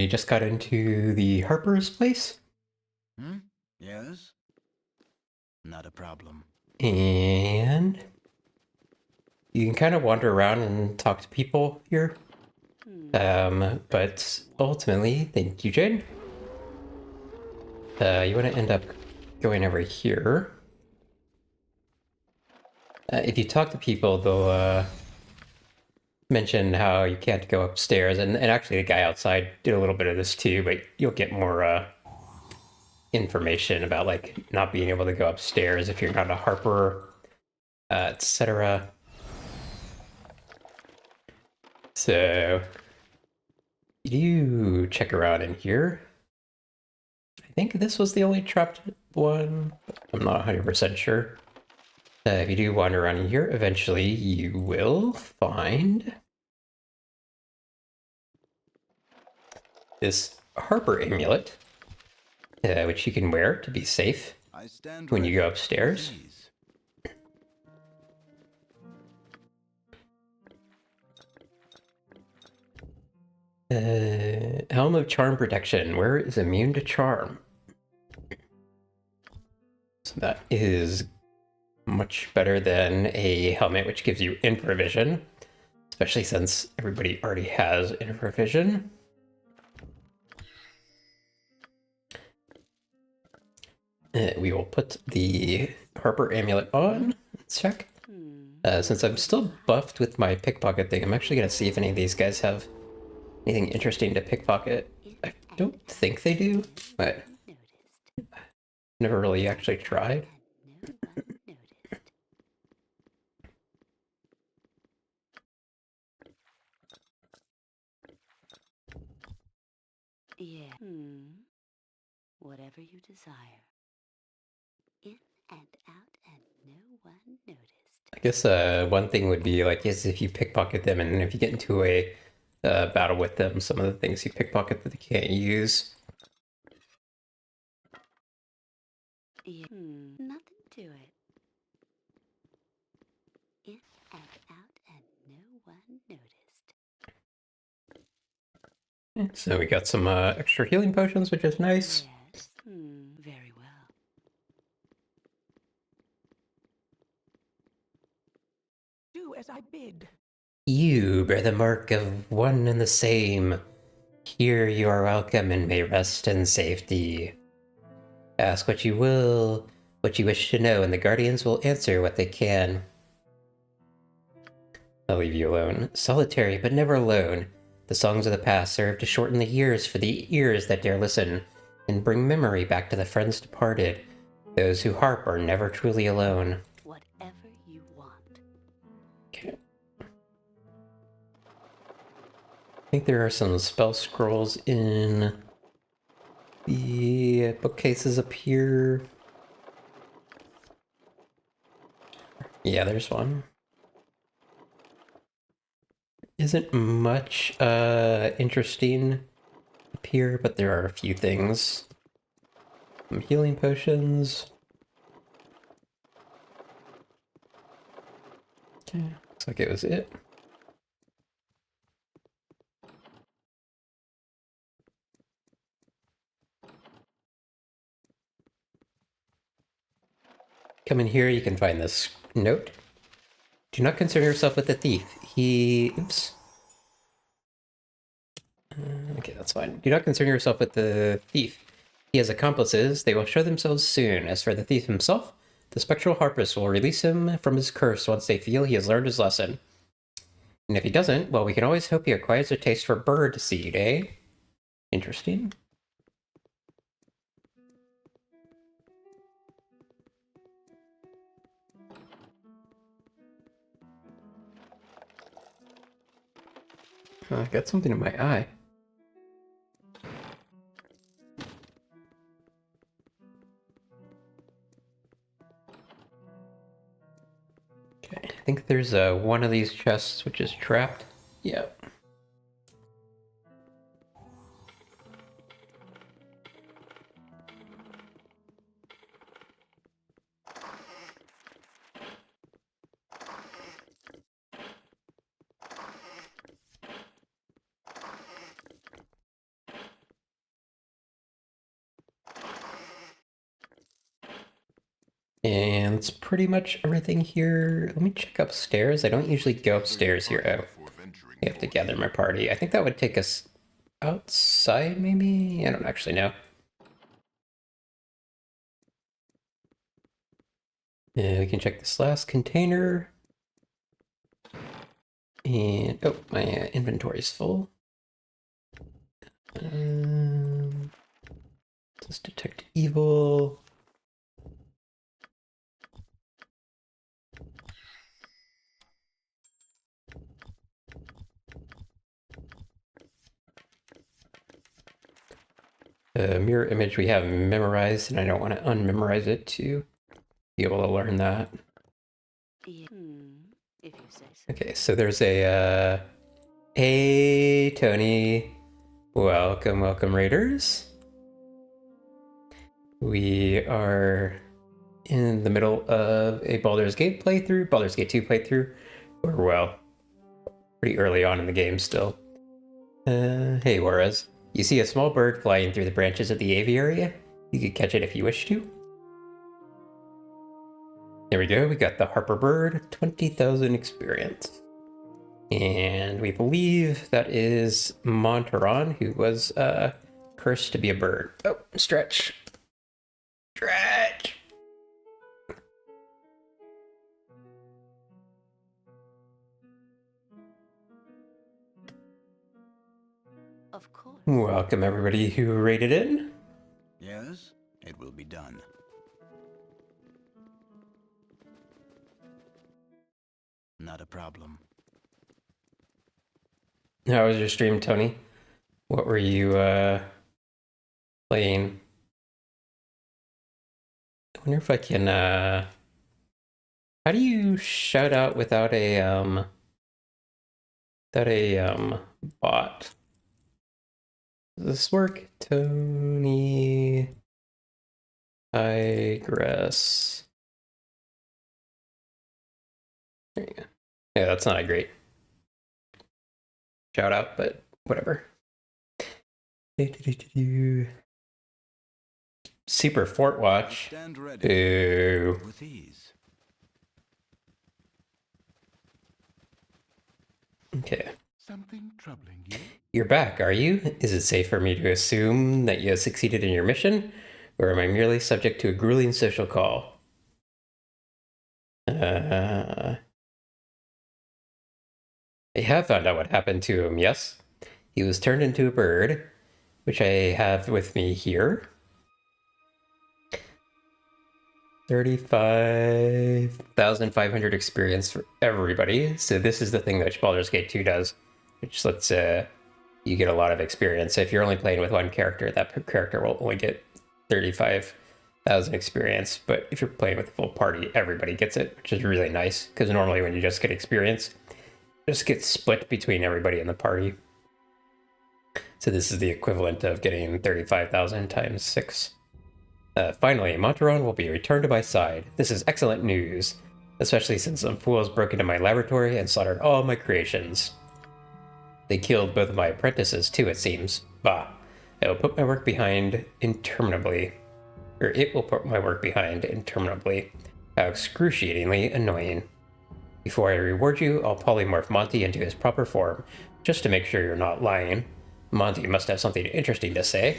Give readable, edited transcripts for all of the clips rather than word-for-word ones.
I just got into the Harper's place. Yes? Not a problem. And you can kind of wander around and talk to people here. But ultimately, thank you, Jane. You want to end up going over here. If you talk to people, they'll mention how you can't go upstairs. And actually, the guy outside did a little bit of this too, but you'll get more information about like not being able to go upstairs if you're not a Harper, etc. So you check around in here. I think this was the only trapped one. I'm not 100% sure. If you do wander around in here, eventually you will find this Harper amulet, which you can wear to be safe when you go upstairs. Helm of Charm Protection. Where is immune to charm? So that is much better than a helmet which gives you infravision, especially since everybody already has infravision. We will put the Harper amulet on. Let's check. Since I'm still buffed with my pickpocket thing, I'm actually going to see if any of these guys have anything interesting to pickpocket. I don't think they do, but never really actually tried. Yeah. Whatever you desire. In and out and no one noticed. I guess one thing would be like is if you pickpocket them and if you get into a battle with them, some of the things you pickpocket that they can't use. Yeah. Nothing to it. In and out and no one noticed. So we got some extra healing potions, which is nice. Yes. Very well. Do as I bid. You bear the mark of one and the same. Here you are welcome and may rest in safety. Ask what you will, what you wish to know, and the Guardians will answer what they can. I'll leave you alone. Solitary, but never alone. The songs of the past serve to shorten the years for the ears that dare listen, and bring memory back to the friends departed. Those who harp are never truly alone. Whatever you want. Okay. I think there are some spell scrolls in the bookcases up here. Yeah, there's one. Isn't much interesting up here, but there are a few things. Some healing potions. Okay, looks like it was it. Come in here, you can find this note. Do not concern yourself with the thief. Oops. Okay, that's fine. Do not concern yourself with the thief. He has accomplices. They will show themselves soon. As for the thief himself, the spectral harpist will release him from his curse once they feel he has learned his lesson. And if he doesn't, well, we can always hope he acquires a taste for bird seed, eh? Interesting. I got something in my eye. Okay, I think there's one of these chests which is trapped. Yep. And it's pretty much everything here. Let me check upstairs. I don't usually go upstairs here. Oh, I have to gather my party. I think that would take us outside, maybe? I don't actually know. We can check this last container. And, oh, my inventory's full. Let's detect evil. Mirror image we have memorized, and I don't want to unmemorize it to be able to learn that. Yeah. If you say so. Okay, so there's a, hey, Tony. Welcome, welcome, Raiders. We are in the middle of a Baldur's Gate playthrough, Baldur's Gate 2 playthrough, or, well, pretty early on in the game still. Hey, Juarez. You see a small bird flying through the branches of the aviary? You could catch it if you wish to. There we go, we got the Harper Bird, 20,000 experience. And we believe that is Montaron, who was cursed to be a bird. Oh, stretch. Stretch! Of course. Welcome everybody who raided in. Yes, it will be done. Not a problem. How was your stream, Tony? What were you playing? I wonder if I can how do you shout out without a bot? Does this work? Tony Tigress. There you go. Yeah, that's not a great shout out, but whatever. Super Fort Watch. Stand ready. Boo. With ease. Okay. Something troubling you? You're back, are you? Is it safe for me to assume that you have succeeded in your mission? Or am I merely subject to a grueling social call? I have found out what happened to him, yes? He was turned into a bird, which I have with me here. 35,500 experience for everybody. So this is the thing that Baldur's Gate 2 does, which lets you get a lot of experience. So if you're only playing with one character, that character will only get 35,000 experience. But if you're playing with a full party, everybody gets it, which is really nice. Because normally when you just get experience, it just gets split between everybody in the party. So this is the equivalent of getting 35,000 times 6. Finally, Montaron will be returned to my side. This is excellent news, especially since some fools broke into my laboratory and slaughtered all my creations. They killed both of my apprentices too, it seems. Bah, I will put my work behind interminably. Or it will put my work behind interminably. How excruciatingly annoying. Before I reward you, I'll polymorph Monty into his proper form, just to make sure you're not lying. Monty must have something interesting to say.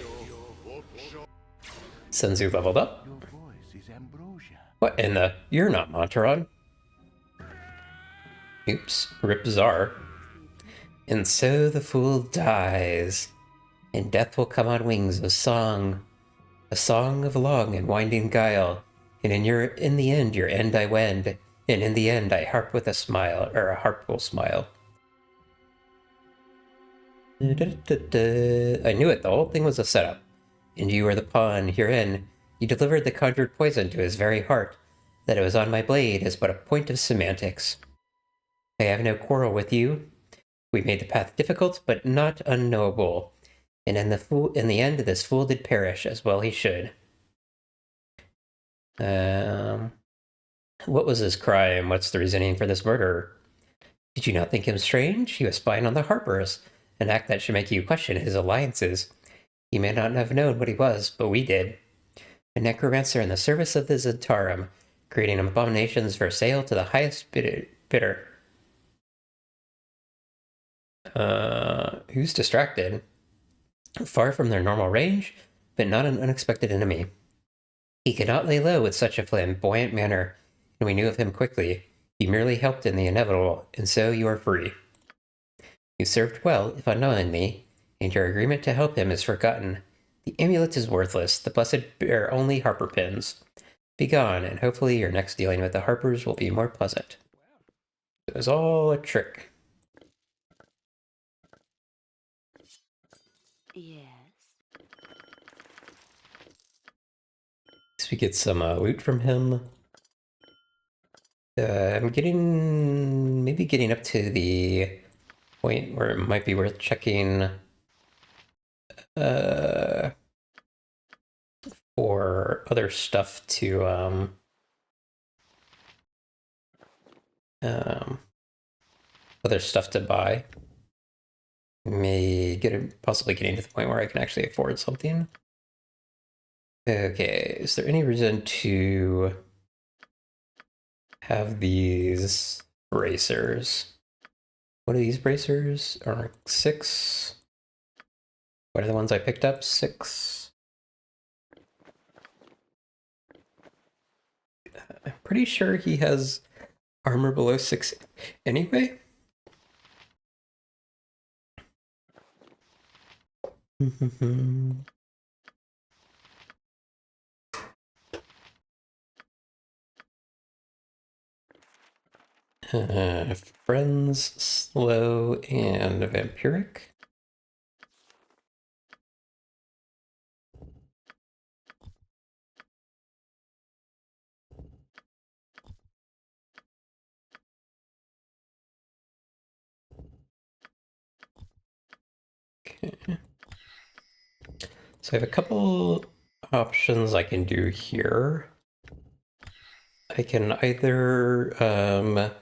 Senzu leveled up. Your voice is ambrosia. What in the? You're not Montaron. Oops, Rip Czar. And so the fool dies, and death will come on wings of song, a song of long and winding guile. And in the end, your end I wend, and in the end I harp with a smile, or a harp will smile. I knew it. The whole thing was a setup. And you were the pawn herein. You delivered the conjured poison to his very heart. That it was on my blade is but a point of semantics. I have no quarrel with you. We made the path difficult, but not unknowable. And in the end, this fool did perish, as well he should. What was his crime? What's the reasoning for this murder? Did you not think him strange? He was spying on the Harpers, an act that should make you question his alliances. He may not have known what he was, but we did. A necromancer in the service of the Zentarum, creating abominations for sale to the highest bidder. Who's distracted? Far from their normal range, but not an unexpected enemy. He could not lay low with such a flamboyant manner, and we knew of him quickly. He merely helped in the inevitable, and so you are free. You served well, if unknowingly, and your agreement to help him is forgotten. The amulet is worthless. The blessed bear only Harper pins. Be gone, and hopefully your next dealing with the Harpers will be more pleasant. It was all a trick. Yes. So we get some loot from him. I'm maybe getting up to the point where it might be worth checking for other stuff to buy. Possibly getting to the point where I can actually afford something. Okay, is there any reason to have these bracers? What are these bracers? Are 6? What are the ones I picked up? 6? I'm pretty sure he has armor below 6 anyway. Friends, slow, and vampiric. Okay. So I have a couple options I can do here. I can either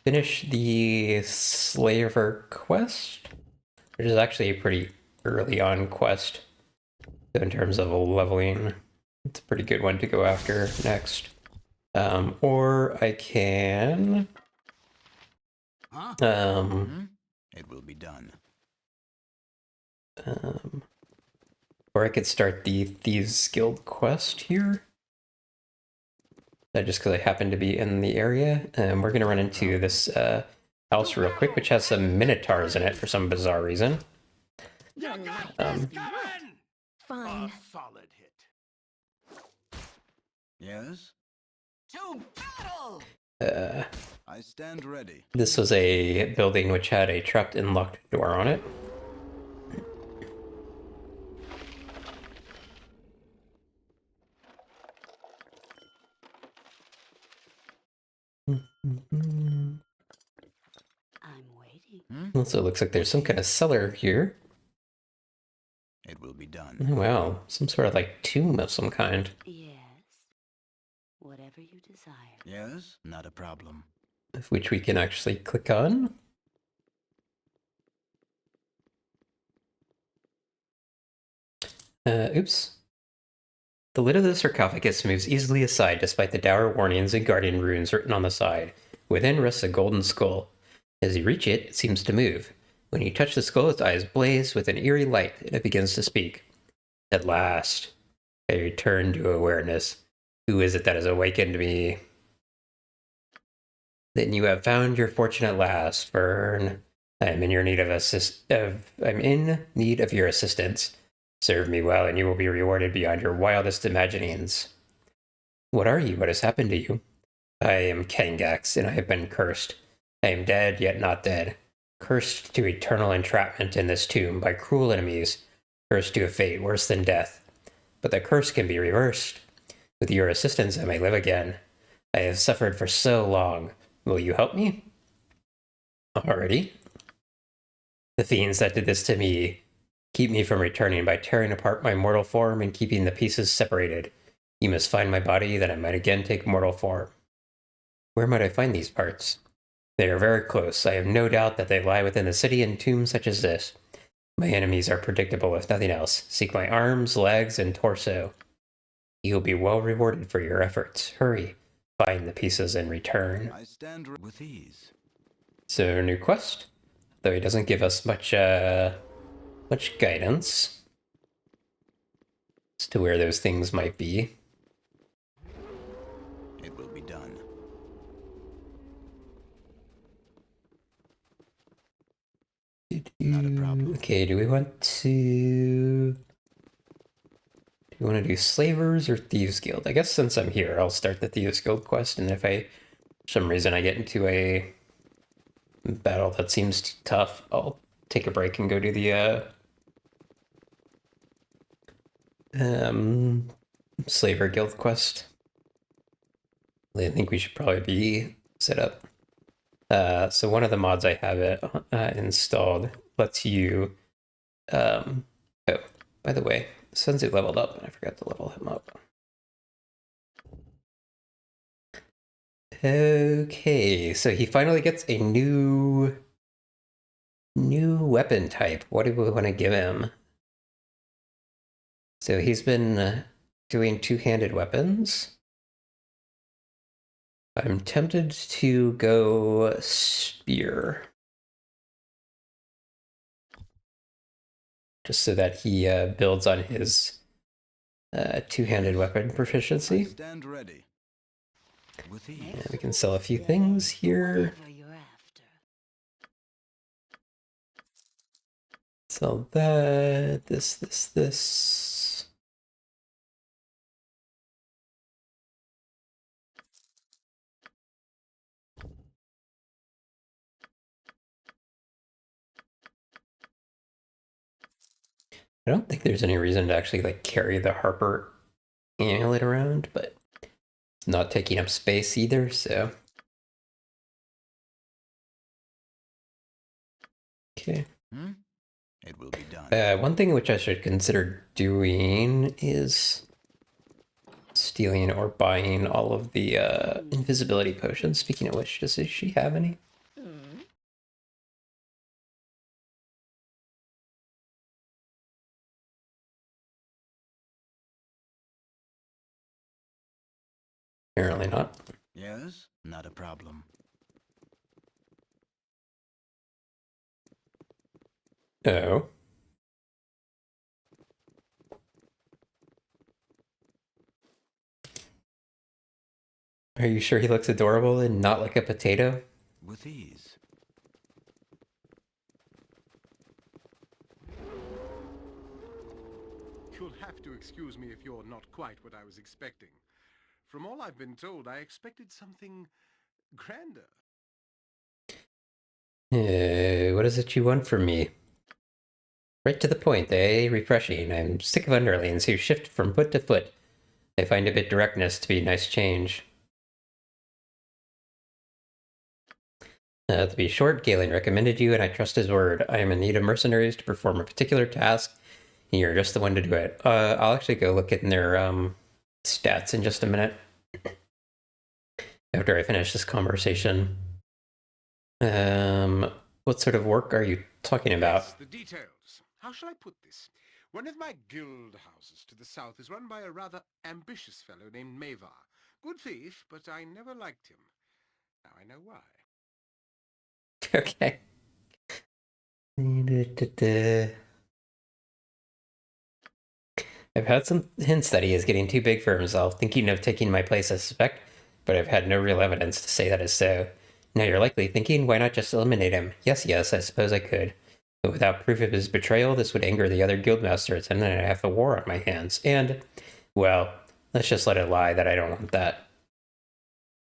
finish the Slaver quest, which is actually a pretty early on quest. So in terms of leveling, it's a pretty good one to go after next. Or I can... It will be done. Or I could start the Thieves Guild quest here. Just because I happen to be in the area. And we're going to run into this house real quick, which has some minotaurs in it for some bizarre reason. Fine. A solid hit. Yes? To battle! I stand ready. This was a building which had a trapped and locked door on it. I'm waiting. Also, it looks like there's some kind of cellar here. It will be done. Oh, wow, some sort of like tomb of some kind. Yes. Whatever you desire. Yes? Not a problem. Which we can actually click on. Oops. The lid of the sarcophagus moves easily aside despite the dour warnings and guardian runes written on the side. Within rests a golden skull. As you reach it, it seems to move. When you touch the skull, its eyes blaze with an eerie light, and it begins to speak. At last, I return to awareness. Who is it that has awakened me? Then you have found your fortune at last, Fern. I am in your need of I'm in need of your assistance. Serve me well, and you will be rewarded beyond your wildest imaginings. What are you? What has happened to you? I am Kangax, and I have been cursed. I am dead, yet not dead. Cursed to eternal entrapment in this tomb by cruel enemies. Cursed to a fate worse than death. But the curse can be reversed. With your assistance, I may live again. I have suffered for so long. Will you help me? Alrighty. The fiends that did this to me keep me from returning by tearing apart my mortal form and keeping the pieces separated. You must find my body that I might again take mortal form. Where might I find these parts? They are very close. I have no doubt that they lie within the city in tombs such as this. My enemies are predictable, if nothing else. Seek my arms, legs, and torso. You will be well rewarded for your efforts. Hurry. find the pieces in return. I stand with ease. So, new quest. Though he doesn't give us much guidance as to where those things might be. It will be done. Not a problem. Okay, do we want to... Do you want to do Slavers or Thieves Guild? I guess since I'm here, I'll start the Thieves Guild quest, and if for some reason I get into a battle that seems too tough, I'll take a break and go do the Slaver Guild quest. I think we should probably be set up. So one of the mods I have it installed lets you... oh, by the way, Sunzu leveled up, and I forgot to level him up. Okay, so he finally gets a new weapon type. What do we want to give him? So he's been doing two-handed weapons. I'm tempted to go spear. Just so that he builds on his two-handed weapon proficiency. I stand ready. With ease. And we can sell a few things here. Whatever you're after. Sell that, this. I don't think there's any reason to actually like carry the Harper amulet around, but it's not taking up space either, so. Okay. It will be done. One thing which I should consider doing is stealing or buying all of the invisibility potions. Speaking of which, does she have any? Apparently not. Yes, not a problem. Oh. Are you sure he looks adorable and not like a potato? With ease. You'll have to excuse me if you're not quite what I was expecting. From all I've been told, I expected something grander. What is it you want from me? Right to the point, eh? Refreshing. I'm sick of underlings who shift from foot to foot. I find a bit directness to be a nice change. To be short, Galen recommended you, and I trust his word. I am in need of mercenaries to perform a particular task, and you're just the one to do it. I'll actually go look in their stats in just a minute. After I finish this conversation. What sort of work are you talking about? Yes, the details. How shall I put this? One of my guild houses to the south is run by a rather ambitious fellow named Mavar. Good thief, but I never liked him. Now I know why. Okay. I've had some hints that he is getting too big for himself, thinking of taking my place, I suspect, but I've had no real evidence to say that is so. Now you're likely thinking, why not just eliminate him? Yes, I suppose I could. But without proof of his betrayal, this would anger the other guildmasters, and then I'd have a war on my hands. And, well, let's just let it lie that I don't want that.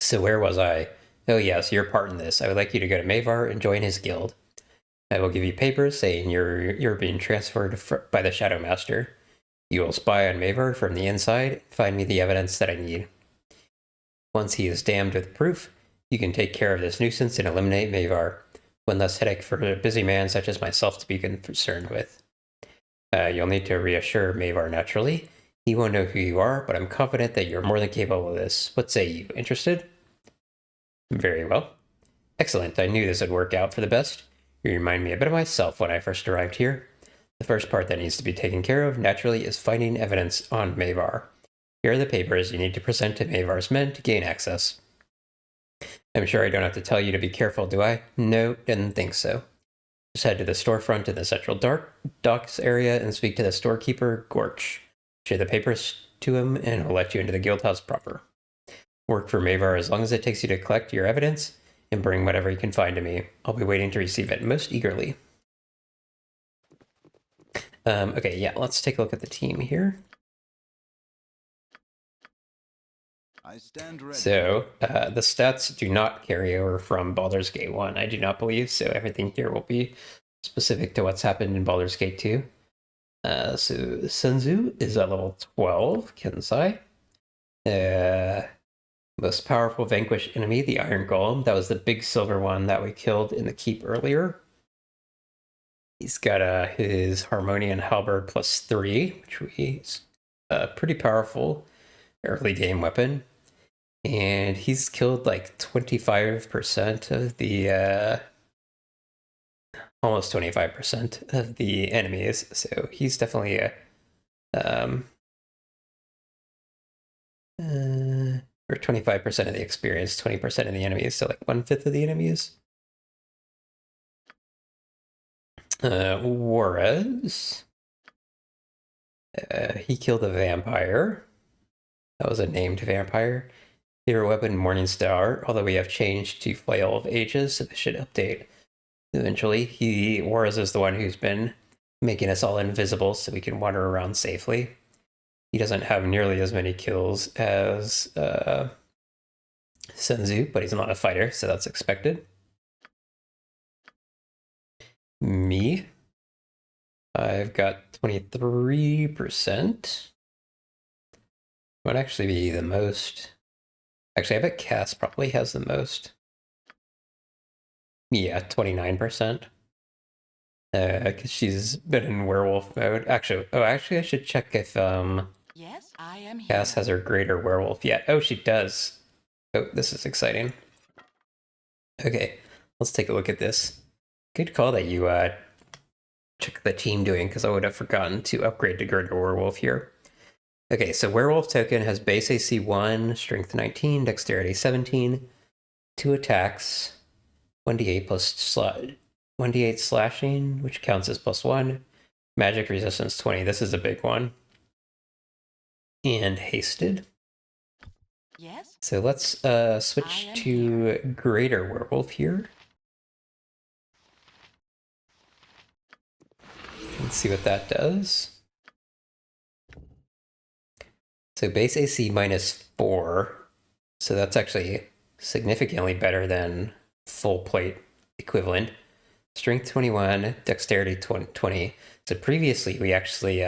So where was I? Oh yes, your part in this. I would like you to go to Mavar and join his guild. I will give you papers saying you're being transferred by the Shadow Master. You will spy on Mavar from the inside and find me the evidence that I need. Once he is damned with proof, you can take care of this nuisance and eliminate Mavar. One less headache for a busy man such as myself to be concerned with. You'll need to reassure Mavar naturally. He won't know who you are, but I'm confident that you're more than capable of this. What say you? Interested? Very well. Excellent. I knew this would work out for the best. You remind me a bit of myself when I first arrived here. The first part that needs to be taken care of, naturally, is finding evidence on Mavar. Here are the papers you need to present to Mavar's men to gain access. I'm sure I don't have to tell you to be careful, do I? No, didn't think so. Just head to the storefront in the central docks area and speak to the storekeeper, Gorch. Show the papers to him and he'll let you into the guild house proper. Work for Mavar as long as it takes you to collect your evidence and bring whatever you can find to me. I'll be waiting to receive it most eagerly. Okay, yeah, let's take a look at the team here. I stand ready. So, the stats do not carry over from Baldur's Gate 1, I do not believe, so everything here will be specific to what's happened in Baldur's Gate 2. So, Senzu is at level 12, Kensai. Most powerful vanquished enemy, the Iron Golem. That was the big silver one that we killed in the keep earlier. He's got his Harmonian Halberd +3, which is a pretty powerful early game weapon. And he's killed like 25% of the, almost 25% of the enemies. So he's definitely a, or 25% of the experience, 20% of the enemies. So like 1/5 of the enemies. Juarez. He killed a vampire. That was a named vampire. Hero weapon Morningstar, although we have changed to Flail of Ages, so this should update eventually. Juarez is the one who's been making us all invisible so we can wander around safely. He doesn't have nearly as many kills as Senzu, but he's not a fighter, so that's expected. Me. I've got 23%. Might actually be the most. Actually, I bet Cass probably has the most. Yeah, 29%. Because she's been in werewolf mode. Actually, I should check if Yes, I am here. Cass has her greater werewolf yet. Oh, she does. Oh, this is exciting. Okay, let's take a look at this. Good call that you check the team doing, because I would have forgotten to upgrade to greater werewolf here. Okay, so werewolf token has base AC 1, strength 19, dexterity 17, 2 attacks, 1d8 plus 1d8 slashing, which counts as +1, magic resistance 20. This is a big one. And hasted. Yes. So let's switch to greater werewolf here. Let's see what that does. So base AC -4. So that's actually significantly better than full plate equivalent. Strength 21, dexterity 20. So previously we actually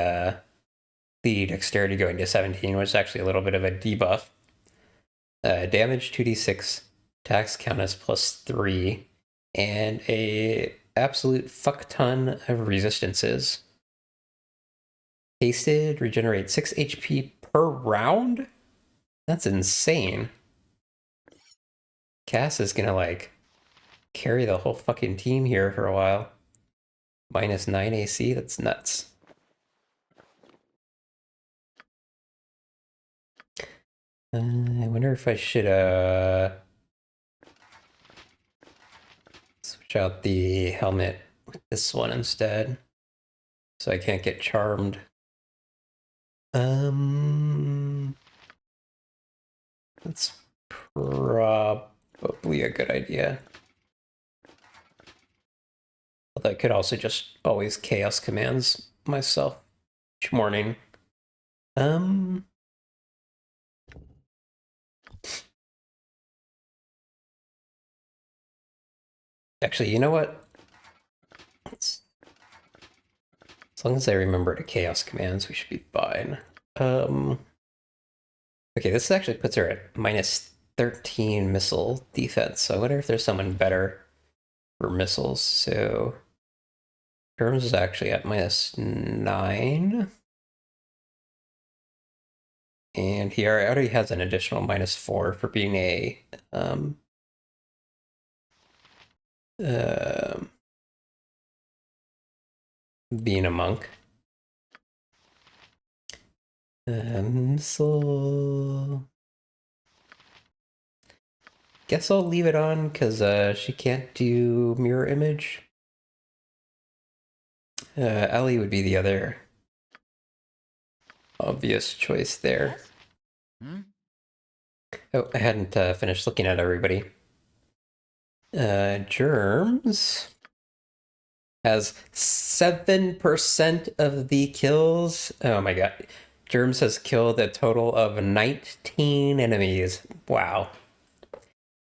the dexterity going to 17 was actually a little bit of a debuff. Damage 2d6, attacks count as +3, and a absolute fuck ton of resistances. Hasted, regenerate 6 HP per round? That's insane. Cass is gonna like carry the whole fucking team here for a while. -9 AC, that's nuts. I wonder if I should switch out the helmet with this one instead, so I can't get charmed. That's probably a good idea. Although I could also just always chaos commands myself each morning. Actually, you know what? As long as I remember to chaos commands, we should be fine. Okay, this actually puts her at -13 missile defense, so I wonder if there's someone better for missiles. So Hermes is actually at -9. And he already has an additional -4 for being a being a monk. Missile. Guess I'll leave it on because she can't do mirror image. Ellie would be the other obvious choice there. Yes? Oh, I hadn't finished looking at everybody. Germs has 7% of the kills. Oh my god. Germs has killed a total of 19 enemies. Wow.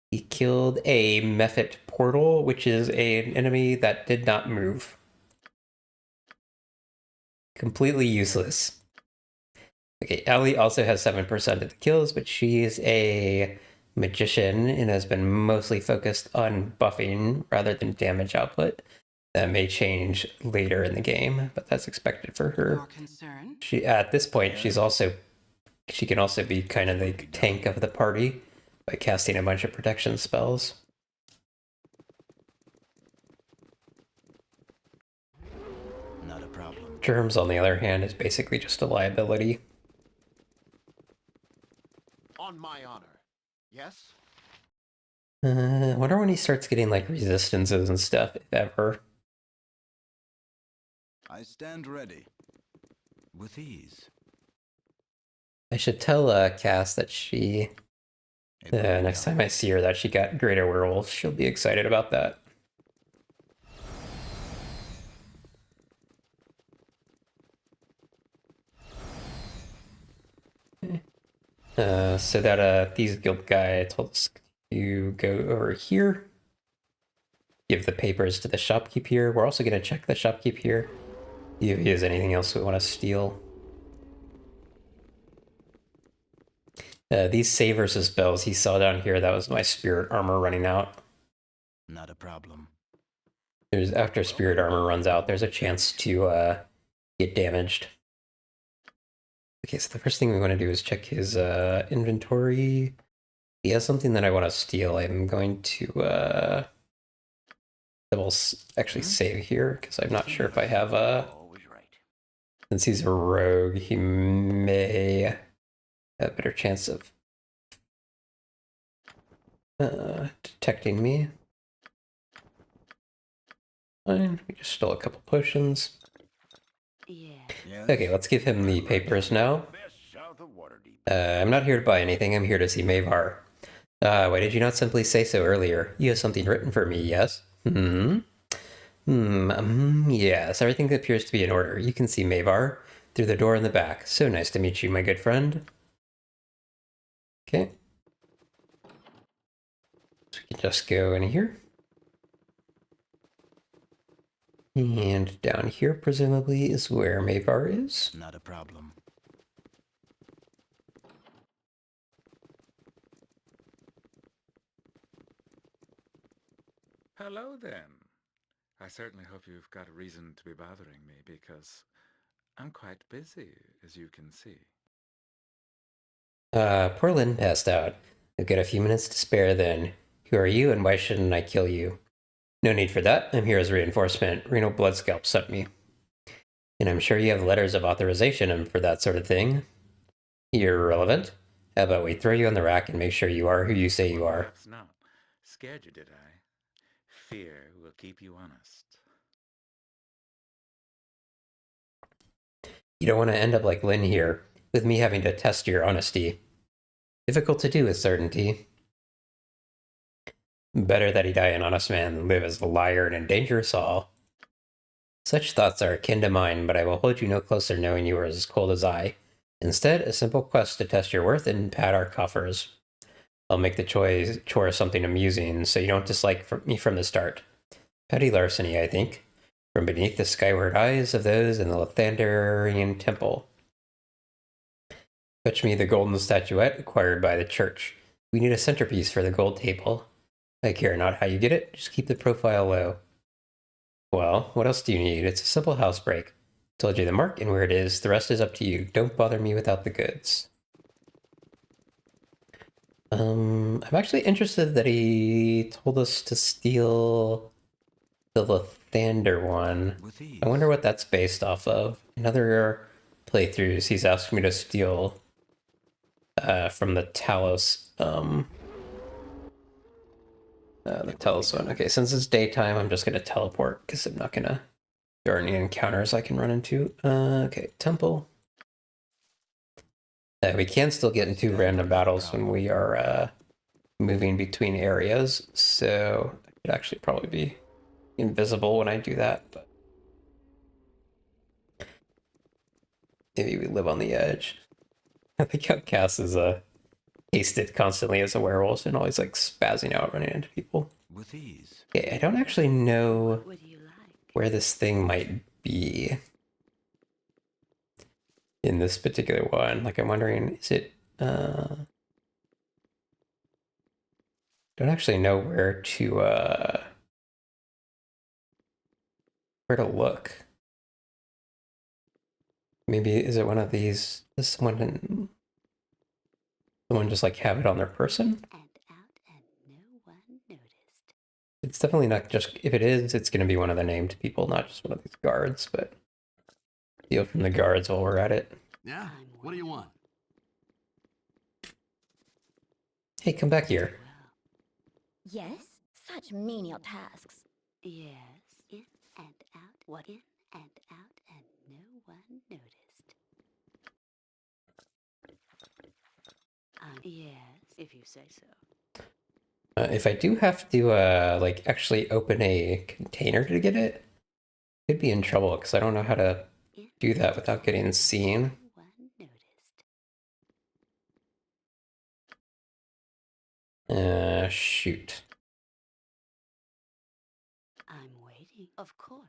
He killed a Mephit portal, which is an enemy that did not move. Completely useless. Okay, Ellie also has 7% of the kills, but she's a magician and has been mostly focused on buffing rather than damage output. That may change later in the game, but that's expected for her. Your concern? She at this point she can also be kind of the tank of the party by casting a bunch of protection spells. Not a problem. Germs, on the other hand, is basically just a liability. On my honor. Yes? I wonder when he starts getting like resistances and stuff, if ever. I stand ready. With ease. I should tell Cass that she, It will be next done. time I see her, that she got Greater Werewolf. She'll be excited about that. So that Thieves Guild guy told us to go over here. Give the papers to the shopkeep here. We're also going to check the shopkeep here. See if he has anything else we want to steal. These save versus spells he saw down here, that was my spirit armor running out. Not a problem. After spirit armor runs out, there's a chance to get damaged. Okay, so the first thing we want to do is check his inventory. He has something that I want to steal. I'm going to actually save here because I'm not sure if I have Always right. since he's a rogue, he may have a better chance of detecting me. Fine, we just stole a couple potions. Yeah. Yes. Okay, let's give him the papers now. I'm not here to buy anything, I'm here to see Mavar. Why did you not simply say so earlier? You have something written for me, yes? Yes, everything appears to be in order. You can see Mavar through the door in the back. So nice to meet you, my good friend. Okay. So we can just go in here. And down here, presumably, is where Mavar is. Not a problem. Hello, then. I certainly hope you've got a reason to be bothering me, because I'm quite busy, as you can see. Poor Lynn passed out. I've got a few minutes to spare then. Who are you, and why shouldn't I kill you? No need for that. I'm here as reinforcement. Renal Bloodscalp sent me. And I'm sure you have letters of authorization for that sort of thing. You're irrelevant. How about we throw you on the rack and make sure you are who you say you are? Perhaps not. Scared you, did I? Fear will keep you honest. You don't want to end up like Lynn here, with me having to test your honesty. Difficult to do with certainty. Better that he die an honest man than live as a liar and endanger us all. Such thoughts are akin to mine, but I will hold you no closer knowing you are as cold as I. Instead, a simple quest to test your worth and pad our coffers. I'll make the chore something amusing, so you don't dislike me from the start. Petty larceny, I think. From beneath the skyward eyes of those in the Lathandarian temple. Fetch me the golden statuette acquired by the church. We need a centerpiece for the gold table. I care not how you get it, just keep the profile low. Well, what else do you need? It's a simple housebreak. Told you the mark and where it is, the rest is up to you. Don't bother me without the goods. I'm actually interested that he told us to steal the Lathander one. With ease. I wonder what that's based off of. Another playthroughs, he's asked me to steal from the Talos, the Talos one. Okay, since it's daytime, I'm just gonna teleport because I'm not gonna. There are any encounters I can run into. Okay, temple. We can still get into random battles when we are moving between areas, so I could actually probably be invisible when I do that, but maybe we live on the edge. I think how Cass is pasted constantly as a werewolf and always like spazzing out running into people. With ease. Okay, I don't actually know What would you like? where this thing might be in this particular one. Like I'm wondering, is it don't actually know where to look. Maybe is it one of these? Does someone just like have it on their person? And out, and no one noticed. It's definitely not just, if it is, it's going to be one of the named people, not just one of these guards, but steal from the guards while we're at it. Yeah? What do you want? Hey, come back here. Well, Yes? Such menial tasks. yes, in and out. What in and out, and no one noticed. Yes, if you say so. If I do have to, like, actually open a container to get it, I'd be in trouble, because I don't know how to In do that without getting seen. No one noticed. Shoot. I'm waiting, of course.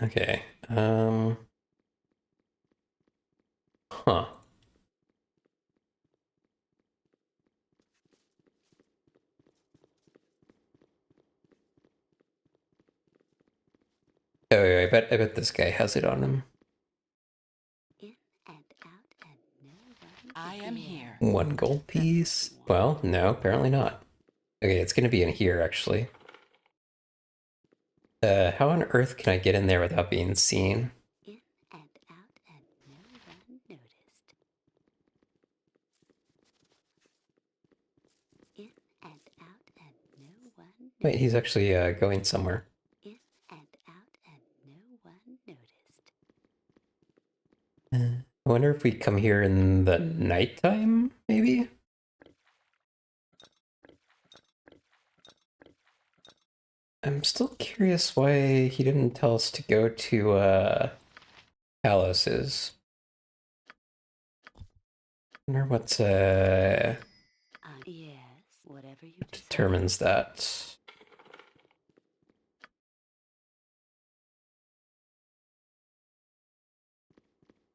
Okay, huh. Oh, yeah, I bet this guy has it on him. In and out, and no one. I am here. 1 gold piece? Well, no, apparently not. Okay, it's gonna be in here, actually. How on earth can I get in there without being seen? In and out, and no one noticed. In and out, and no one noticed. Wait, he's actually going somewhere. In and out, and no one noticed. I wonder if we come here in the nighttime, maybe? I'm still curious why he didn't tell us to go to Talos's. I wonder what's Yes, whatever you decide. determines that.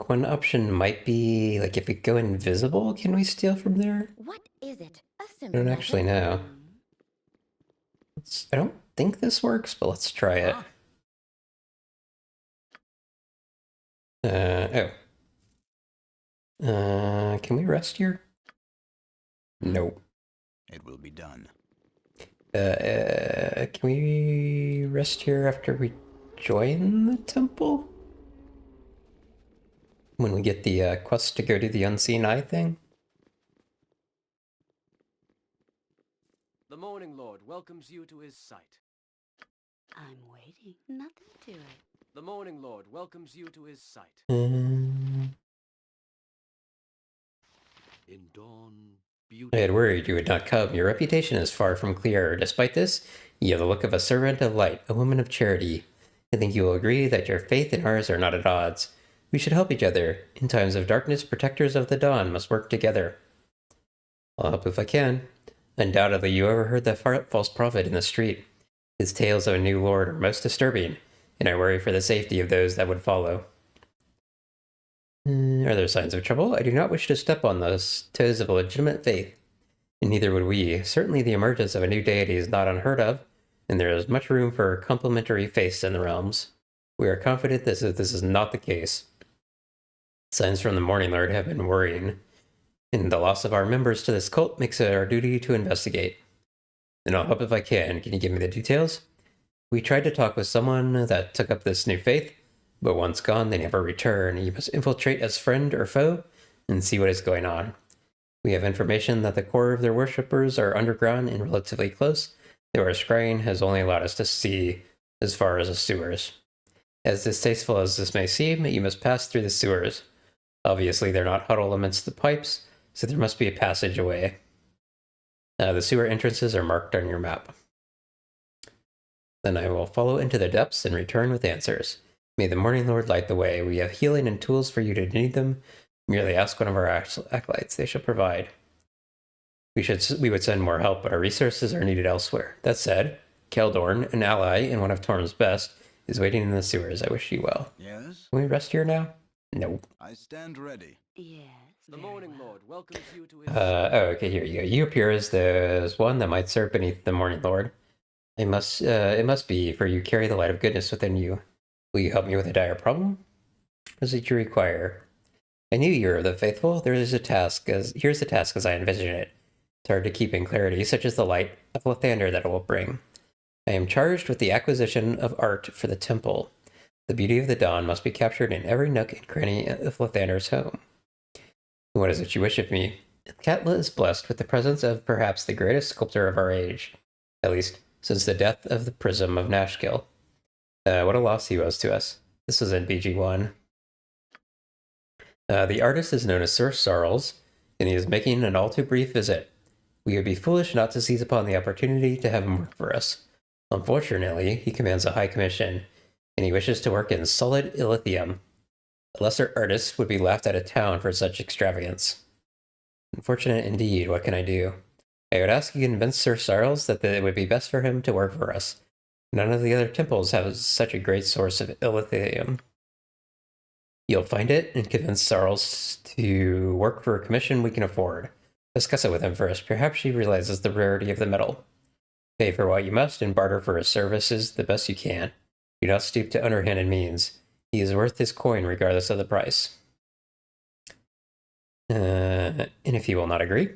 One option might be, like, if we go invisible, can we steal from there? What is it? A I simple don't actually know. I don't think this works, but let's try it. Can we rest here? Nope. It will be done. Can we rest here after we join the temple? When we get the quest to go do the unseen eye thing? The Morning Lord welcomes you to his sight. I'm waiting. Nothing to it. The Morning Lord welcomes you to his sight. In dawn, I had worried you would not come. Your reputation is far from clear. Despite this, you have the look of a servant of light, a woman of charity. I think you will agree that your faith and ours are not at odds. We should help each other. In times of darkness, protectors of the dawn must work together. I'll help if I can. Undoubtedly, you overheard that false prophet in the street. His tales of a new lord are most disturbing, and I worry for the safety of those that would follow. Are there signs of trouble? I do not wish to step on the toes of a legitimate faith, and neither would we. Certainly the emergence of a new deity is not unheard of, and there is much room for complementary faiths in the realms. We are confident that this is not the case. Signs from the Morning Lord have been worrying, and the loss of our members to this cult makes it our duty to investigate. Then I'll help if I can. Can you give me the details? We tried to talk with someone that took up this new faith, but once gone, they never return. You must infiltrate as friend or foe and see what is going on. We have information that the core of their worshippers are underground and relatively close, though our scrying has only allowed us to see as far as the sewers. As distasteful as this may seem, you must pass through the sewers. Obviously, they're not huddled amidst the pipes, so there must be a passageway. The sewer entrances are marked on your map. Then I will follow into the depths and return with answers. May the Morning Lord light the way. We have healing and tools for you to need them. Merely ask one of our acolytes. They shall provide. We would send more help, but our resources are needed elsewhere. That said, Keldorn, an ally and one of Torm's best, is waiting in the sewers. I wish you well. Yes? Can we rest here now? No. I stand ready. Yes. The very Morning well. Lord welcomes you to his... Oh, okay, here you go. You appear as the one that might serve beneath the Morning Lord. It must be, for you carry the light of goodness within you. Will you help me with a dire problem? What is it you require? I knew you were the faithful. Here's the task as I envision it. It's hard to keep in clarity, such as the light of Lathander that it will bring. I am charged with the acquisition of art for the temple. The beauty of the dawn must be captured in every nook and cranny of Lathander's home. What is it you wish of me? Katla is blessed with the presence of perhaps the greatest sculptor of our age, at least since the death of the Prism of Nashkill. What a loss he was to us. This was in BG1. The artist is known as Sir Sarles, and he is making an all too brief visit. We would be foolish not to seize upon the opportunity to have him work for us. Unfortunately, he commands a high commission, and he wishes to work in solid illithium. A lesser artist would be laughed out of town for such extravagance. Unfortunate indeed, what can I do? I would ask you to convince Sir Sarles that it would be best for him to work for us. None of the other temples have such a great source of illithium. You'll find it and convince Sarles to work for a commission we can afford. Discuss it with him first. Perhaps he realizes the rarity of the metal. Pay for what you must and barter for his services the best you can. Do not stoop to underhanded means. He is worth his coin regardless of the price. And if he will not agree?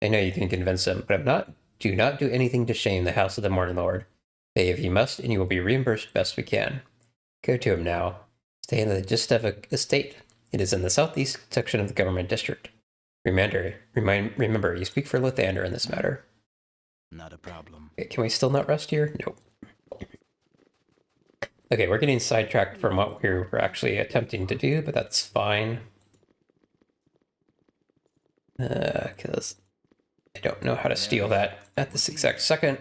I know you can convince him, but if not, do not do anything to shame the House of the Morning Lord. Pay if you must, and you will be reimbursed best we can. Go to him now. Stay in the Gisteva estate. It is in the southeast section of the government district. Remember, you speak for Lathander in this matter. Not a problem. Okay, can we still not rest here? Nope. Okay, we're getting sidetracked from what we were actually attempting to do, but that's fine. Because I don't know how to steal that at this exact second.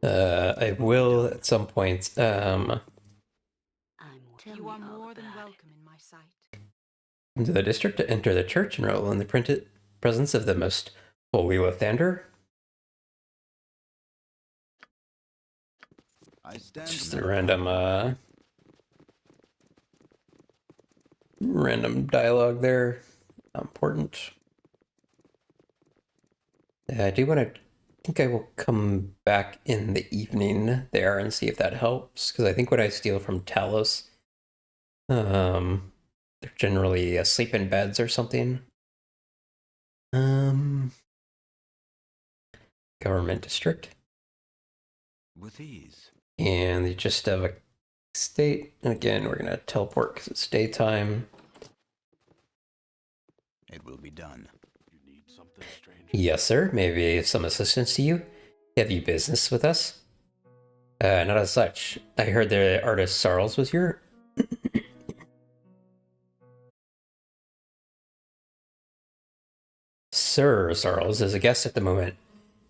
I will at some point. I'm Tell You me are all more than about it. welcome in my sight. Into the district to enter the church and roll in the printed presence of the most holy Lathander. I stand Just a ready. random dialogue there. Not important. I do want to. I think I will come back in the evening there and see if that helps. Because I think when I steal from Talos, they're generally asleep in beds or something. Government district. With ease. And they just have a state. And again, we're going to teleport because it's daytime. It will be done. You need something strange. Yes, sir. Maybe some assistance to you. Have you business with us? Not as such. I heard the artist Sarles was here. Sir Sarles is a guest at the moment.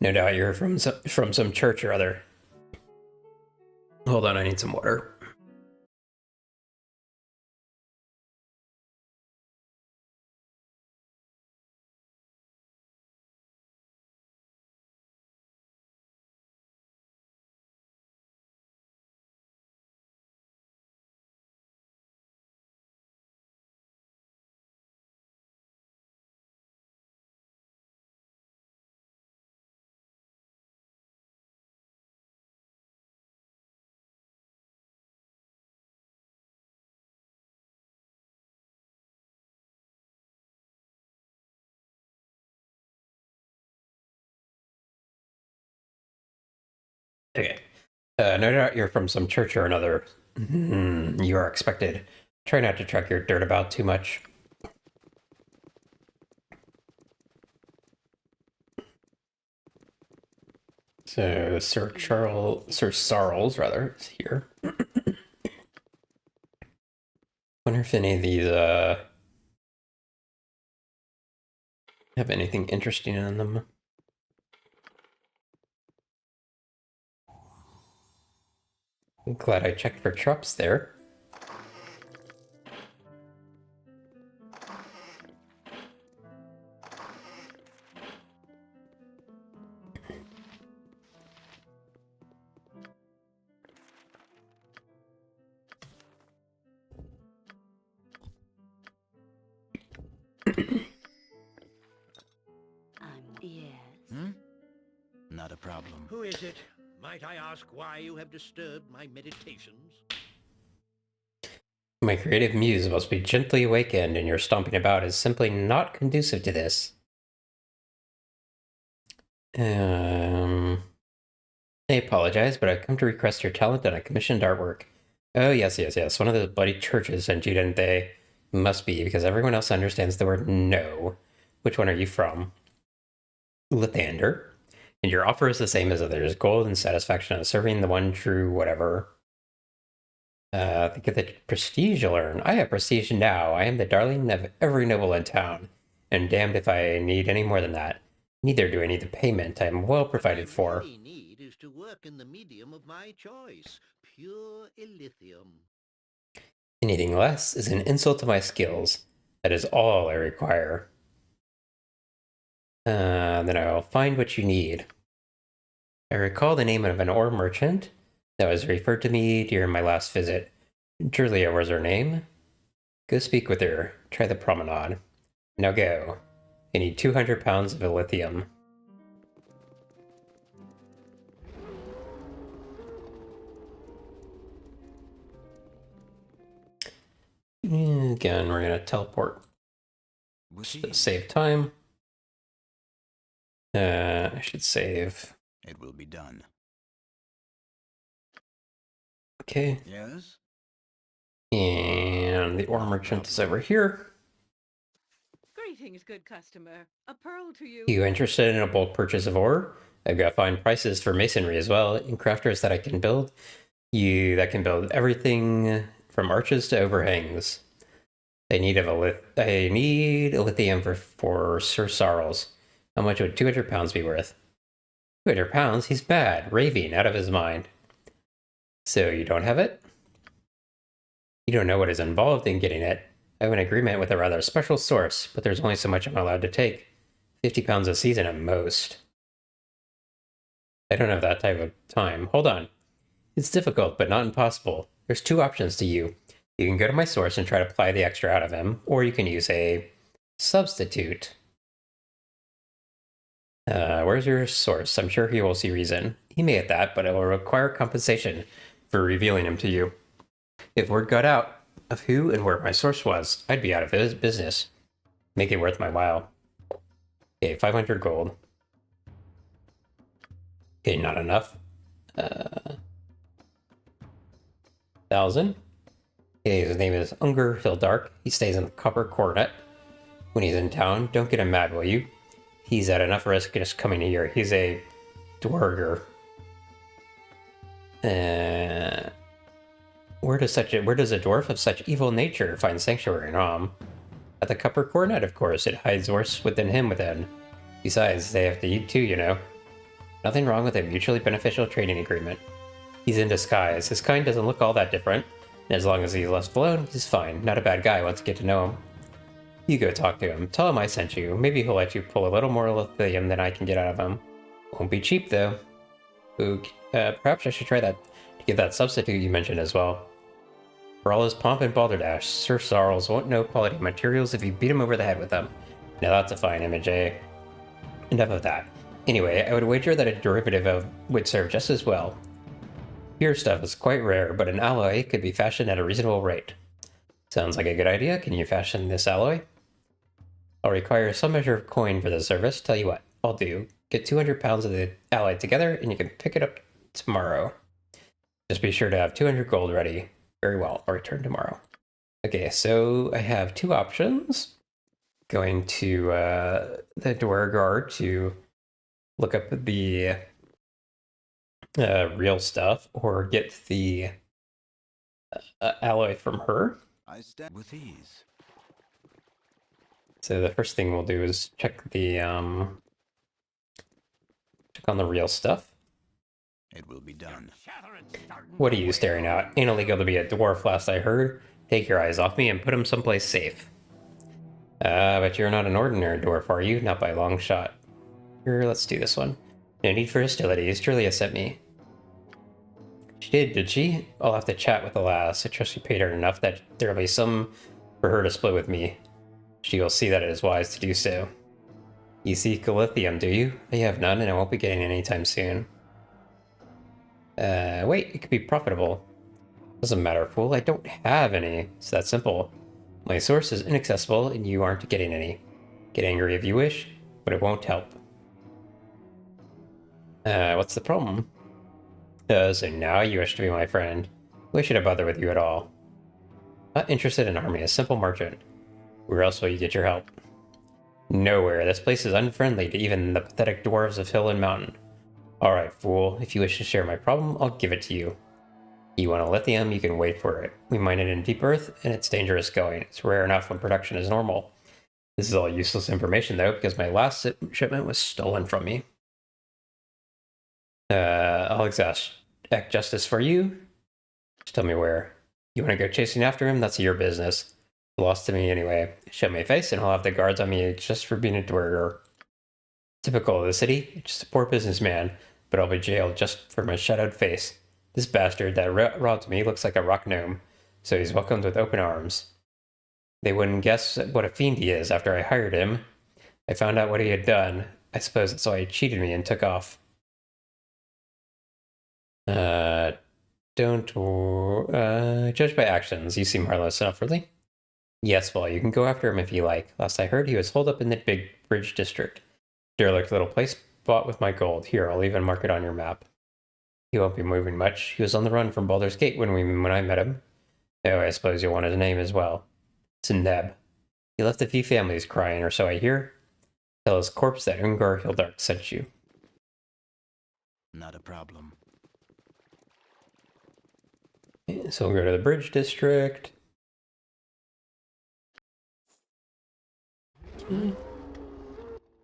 No doubt you're from some church or other. Hold on, I need some water. Okay. No doubt you're from some church or another. You are expected. Try not to truck your dirt about too much. So Sir Sarles rather is here. Wonder if any of these have anything interesting in them. I'm glad I checked for traps there. Yes. Not a problem. Who is it? Might I ask why you have disturbed my meditations? My creative muse must be gently awakened, and your stomping about is simply not conducive to this. I apologize, but I've come to request your talent on a commissioned artwork. Oh, yes. One of those bloody churches sent you, didn't they? Must be, because everyone else understands the word no. Which one are you from? Lathander. And your offer is the same as others. Gold and satisfaction of serving the one true whatever. Think of the prestige you'll earn. I have prestige now. I am the darling of every noble in town. And damned if I need any more than that. Neither do I need the payment. I am well provided for. What I really need is to work in the medium of my choice. Pure illithium. Anything less is an insult to my skills. That is all I require. Then I'll find what you need. I recall the name of an ore merchant that was referred to me during my last visit. Julia was her name. Go speak with her. Try the promenade. Now go. I need 200 pounds of lithium. Again, we're going to teleport. With Save time. I should save. It will be done. Okay. Yes? And the ore merchant is over here. Greetings, good customer. A pearl to you. You interested in a bulk purchase of ore? I've got fine prices for masonry as well, and crafters that I can build. That can build everything from arches to overhangs. I need a lithium for Sir Sarles. How much would 200 pounds be worth? 200 pounds? He's bad, raving, out of his mind. So you don't have it? You don't know what is involved in getting it. I have an agreement with a rather special source, but there's only so much I'm allowed to take. 50 pounds a season at most. I don't have that type of time. Hold on. It's difficult, but not impossible. There's two options to you. You can go to my source and try to apply the extra out of him, or you can use a substitute. Where's your source? I'm sure he will see reason. He may at that, but it will require compensation for revealing him to you. If word got out of who and where my source was, I'd be out of his business. Make it worth my while. Okay, 500 gold. Okay, not enough. 1,000. Okay, his name is Unger Hildark. He stays in the Copper Coronet. When he's in town, don't get him mad, will you? He's at enough risk just coming here. He's a dwarger. Where does a dwarf of such evil nature find sanctuary in Rom? At the Copper Coronet, of course. It hides worse within him within. Besides, they have to eat too, you know. Nothing wrong with a mutually beneficial trading agreement. He's in disguise. His kind doesn't look all that different. And as long as he's left alone, he's fine. Not a bad guy once you get to know him. You go talk to him. Tell him I sent you. Maybe he'll let you pull a little more lithium than I can get out of him. Won't be cheap, though. Ooh, perhaps I should try that to get that substitute you mentioned as well. For all his pomp and balderdash, Sir Sarles won't know quality materials if you beat him over the head with them. Now that's a fine image, eh? Enough of that. Anyway, I would wager that a derivative would serve just as well. Pure stuff is quite rare, but an alloy could be fashioned at a reasonable rate. Sounds like a good idea. Can you fashion this alloy? I'll require some measure of coin for the service. Tell you what, I'll do. Get 200 pounds of the alloy together, and you can pick it up tomorrow. Just be sure to have 200 gold ready. Very well, I'll return tomorrow. Okay, so I have two options. Going to the Dwargar to look up the real stuff, or get the alloy from her. I stand with ease. So the first thing we'll do is check the check on the real stuff. It will be done. What are you staring at? Ain't illegal to be a dwarf, last I heard. Take your eyes off me and put him someplace safe. But you're not an ordinary dwarf, are you? Not by a long shot. Here, let's do this one. No need for hostilities. Julia sent me. She did she? I'll have to chat with the lass. I trust you paid her enough that there'll be some for her to split with me. She will see that it is wise to do so. You seek lithium, do you? I have none, and I won't be getting any anytime soon. Wait, it could be profitable. Doesn't matter, fool. I don't have any. It's that simple. My source is inaccessible, and you aren't getting any. Get angry if you wish, but it won't help. What's the problem? So now you wish to be my friend. Why should I bother with you at all? Not interested in arming a simple merchant. Where else will you get your help? Nowhere. This place is unfriendly to even the pathetic dwarves of hill and mountain. Alright, fool. If you wish to share my problem, I'll give it to you. You want a lithium, you can wait for it. We mine it in deep earth, and it's dangerous going. It's rare enough when production is normal. This is all useless information, though, because my last shipment was stolen from me. I'll exact justice for you. Just tell me where. You want to go chasing after him? That's your business. Lost to me anyway. Show me a face, and I'll have the guards on me just for being a dwarger. Typical of the city. Just a poor businessman, but I'll be jailed just for my shadowed face. This bastard that robbed me looks like a rock gnome, so he's welcomed with open arms. They wouldn't guess what a fiend he is after I hired him. I found out what he had done. I suppose that's why he cheated me and took off. Don't judge by actions. You seem harmless enough, really. Yes, well, you can go after him if you like. Last I heard, he was holed up in the big bridge district. Derelict little place bought with my gold. Here, I'll even mark it on your map. He won't be moving much. He was on the run from Baldur's Gate when I met him. Oh, I suppose you'll want his name as well. It's Neb. He left a few families crying, or so I hear. Tell his corpse that Ungar Hildark sent you. Not a problem. So we'll go to the bridge district.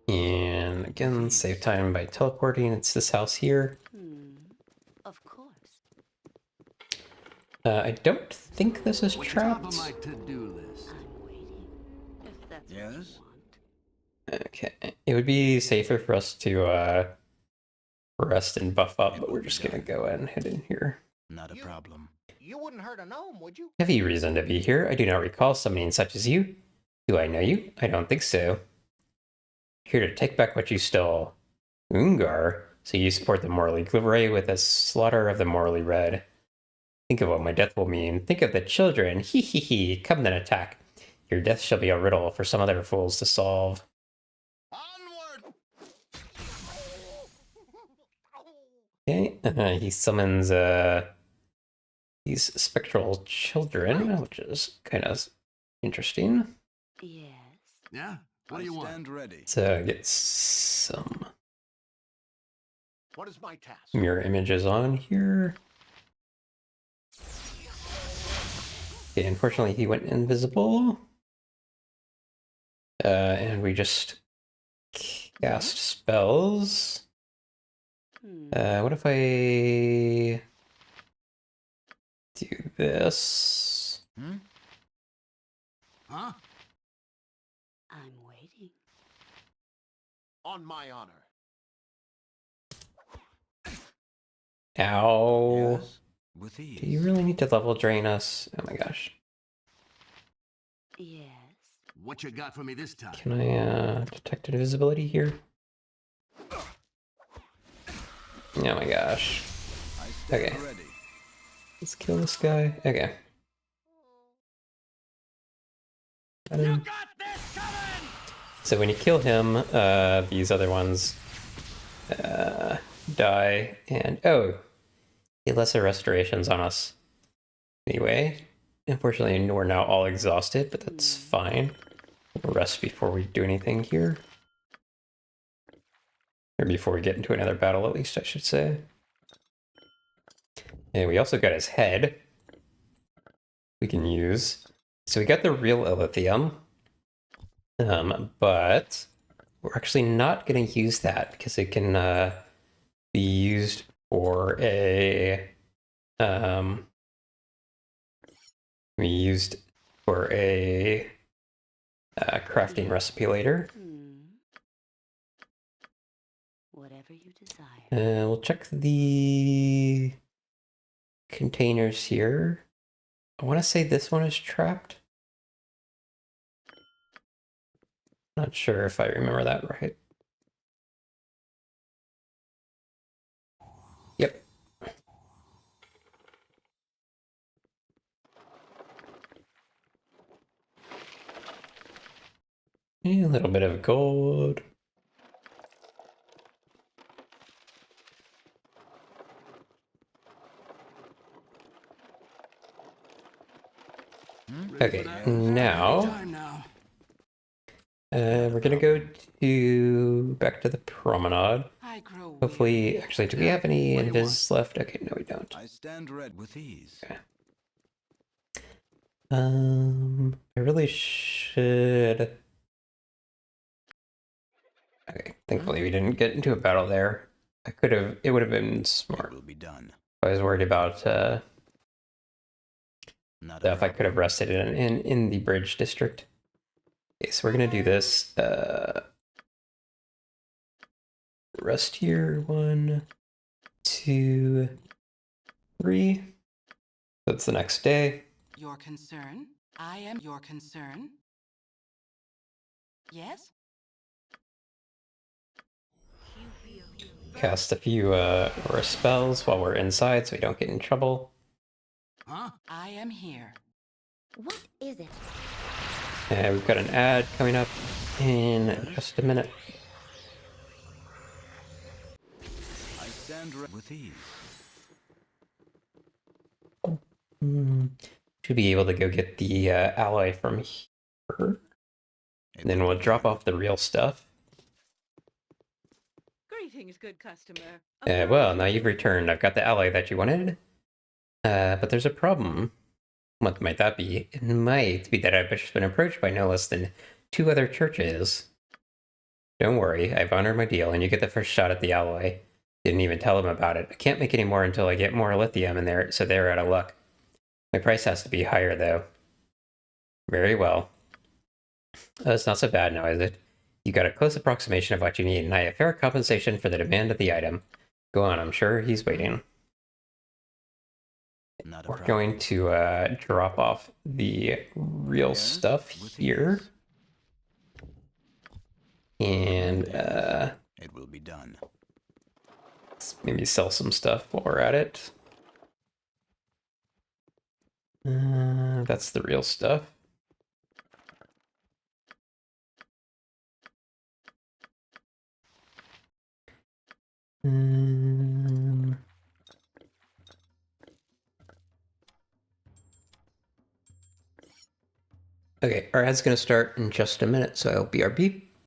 And again, save time by teleporting. It's this house here. Of course. I don't think this is trapped. Top of my to-do list. I'm waiting. If that's what Yes? you want. Okay. It would be safer for us to rest and buff up, but we're just gonna go ahead and head in here. Not a problem. You wouldn't hurt a gnome, would you? Have you reason to be here? I do not recall summoning such as you. Do I know you? I don't think so. Here to take back what you stole. Ungar? So you support the morally gray with a slaughter of the morally red. Think of what my death will mean. Think of the children. Hee hee hee. Come then attack. Your death shall be a riddle for some other fools to solve. Onward! Okay. He summons these spectral children, which is kind of interesting. Yes. Yeah? What do you want? Stand ready. So get some What is my task? mirror images on here. Okay, unfortunately he went invisible. And we just cast spells. What if I do this? Huh? I'm waiting. On my honor. Ow. Yes? With ease. Do you really need to level drain us? Oh my gosh. Yes. What you got for me this time? Can I detect invisibility here? Oh my gosh. I stand Okay. ready. Let's kill this guy. Okay. You got this coming! So when you kill him, these other ones die, and oh, get lesser restorations on us. Anyway, unfortunately, we're now all exhausted, but that's fine. We'll rest before we do anything here. Or before we get into another battle, at least, I should say. And we also got his head we can use. So we got the real illithium. But we're actually not going to use that because it can be used for a crafting recipe later. Whatever you desire. We'll check the containers here. I want to say this one is trapped. Not sure if I remember that right. Yep. A little bit of gold. Okay, now we're gonna go back to the promenade. Hopefully, actually, do we have any invis left? Okay, no, we don't. I stand ready with ease. Okay. I really should. Okay, thankfully we didn't get into a battle there. I could have. It would have been smart. It will be done. I was worried about Not if I could have rested in the bridge district. Okay, so we're gonna do this. Rest here. 1, 2, 3. That's the next day. Your concern? I am your concern? Yes? Cast a few aura spells while we're inside so we don't get in trouble. Huh? I am here. What is it? We've got an ad coming up in just a minute. I stand ready with ease. Should be able to go get the alloy from here. And then we'll drop off the real stuff. Greetings, good customer. Well, now you've returned. I've got the alloy that you wanted. But there's a problem. What might that be? It might be that I've just been approached by no less than 2 other churches. Don't worry, I've honored my deal, and you get the first shot at the alloy. Didn't even tell them about it. I can't make any more until I get more lithium in there, so they're out of luck. My price has to be higher, though. Very well. It's not so bad now, is it? You got a close approximation of what you need, and I have fair compensation for the demand of the item. Go on, I'm sure he's waiting. We're going to drop off the real stuff here. And it will be done. Let's maybe sell some stuff while we're at it. That's the real stuff. Okay, our ad's going to start in just a minute, so I'll BRB.